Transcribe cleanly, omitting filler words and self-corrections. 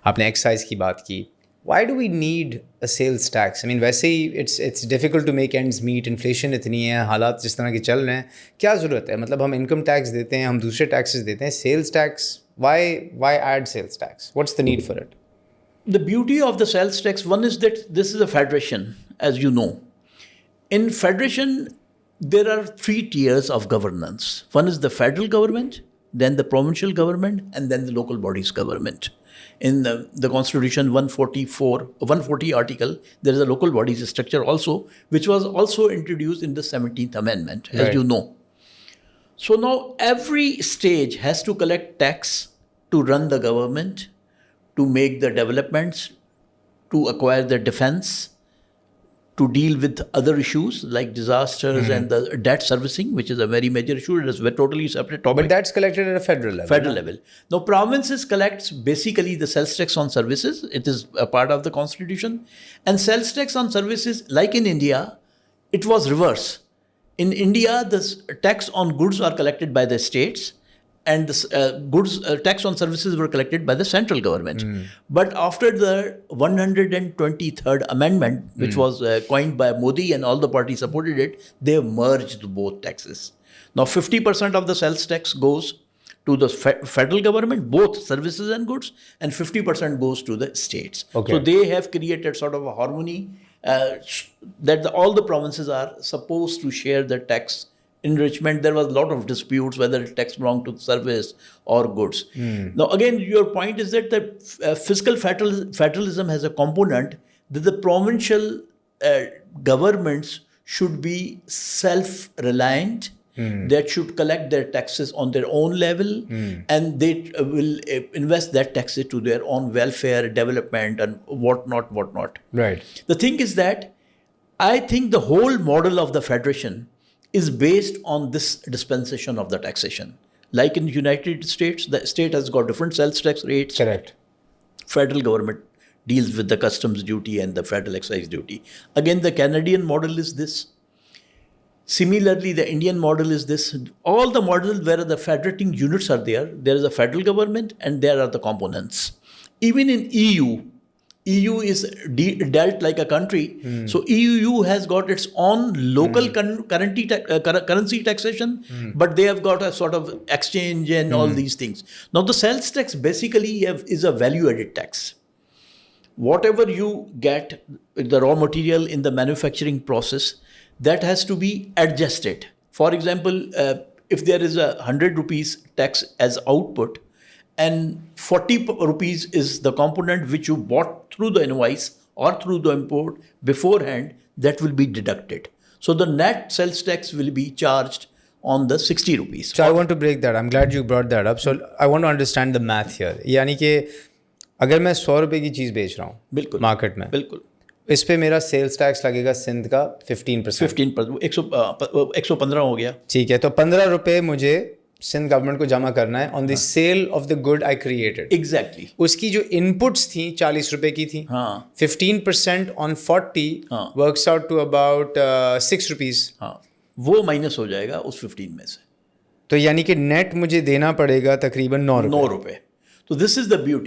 आपने एक्साइज की बात की. Why do we need a sales tax? I mean, वैसे ही it's difficult to make ends meet. Inflation इतनी है, हालात जिस तरह के चल रहे हैं, क्या ज़रूरत है? मतलब हम इनकम टैक्स देते हैं, हम दूसरे टैक्सेस देते हैं. Sales tax, why add sales tax? What's the need for it? The beauty of the sales tax, one is that this is a federation, as you know. In federation, there are 3 tiers of governance. One is the federal government, then the provincial government, and then the local bodies government. In the Constitution 140 article, there is a local bodies structure also, which was also introduced in the 17th Amendment, as you know. So now every stage has to collect tax to run the government, to make the developments, to acquire the defense, to deal with other issues like disasters and the debt servicing, which is a very major issue. It is a totally separate topic. But that's collected at a federal level. Federal level. Now, provinces collects basically the sales tax on services. It is a part of the constitution. And sales tax on services, like in India, it was reverse. In India, the tax on goods are collected by the states, and the tax on services were collected by the central government. But after the 123rd Amendment, which was coined by Modi and all the parties supported it, they have merged both taxes. Now 50% of the sales tax goes to the federal government, both services and goods, and 50% goes to the states. Okay. So they have created sort of a harmony that all the provinces are supposed to share the tax enrichment. There was a lot of disputes whether tax belonged to service or goods. Now, again, your point is that the fiscal federalism has a component that the provincial governments should be self-reliant. That should collect their taxes on their own level, and they will invest that taxes to their own welfare, development, and whatnot. Right. The thing is that I think the whole model of the federation is based on this dispensation of the taxation. Like in the United States, the state has got different sales tax rates. Correct. Federal government deals with the customs duty and the federal excise duty. Again, the Canadian model is this. Similarly, the Indian model is this. All the models where the federating units are there is a federal government and there are the components. Even in EU is dealt like a country. So EU has got its own local currency taxation, but they have got a sort of exchange and all these things. Now the sales tax basically is a value-added tax. Whatever you get, the raw material in the manufacturing process, that has to be adjusted. For example, if there is 100 rupees tax as output, and 40 rupees is the component which you bought through the invoice or through the import beforehand, that will be deducted. So the net sales tax will be charged on the 60 rupees. So I want to break that. I'm glad you brought that up. So I want to understand the math here. यानी कि अगर मैं 100 रुपए की चीज़ बेच रहा हूँ बिल्कुल मार्केट में, बिल्कुल इस पे मेरा सेल्स टैक्स लगेगा सिंध का 15%. 115 हो गया. ठीक है, तो 15 रुपए मुझे सिंध गवर्नमेंट को जमा करना है on the sale of the good I created. Exactly. उसकी जो इनपुट्स थी 40 रुपए की थी. 15% on 40 works out to about 6 rupees. वो माइनस हो जाएगा उस 15 में से. तो यानी कि नेट मुझे देना पड़ेगा तकरीबन 9 रुपए. तो दिस इज द ब्यूटी.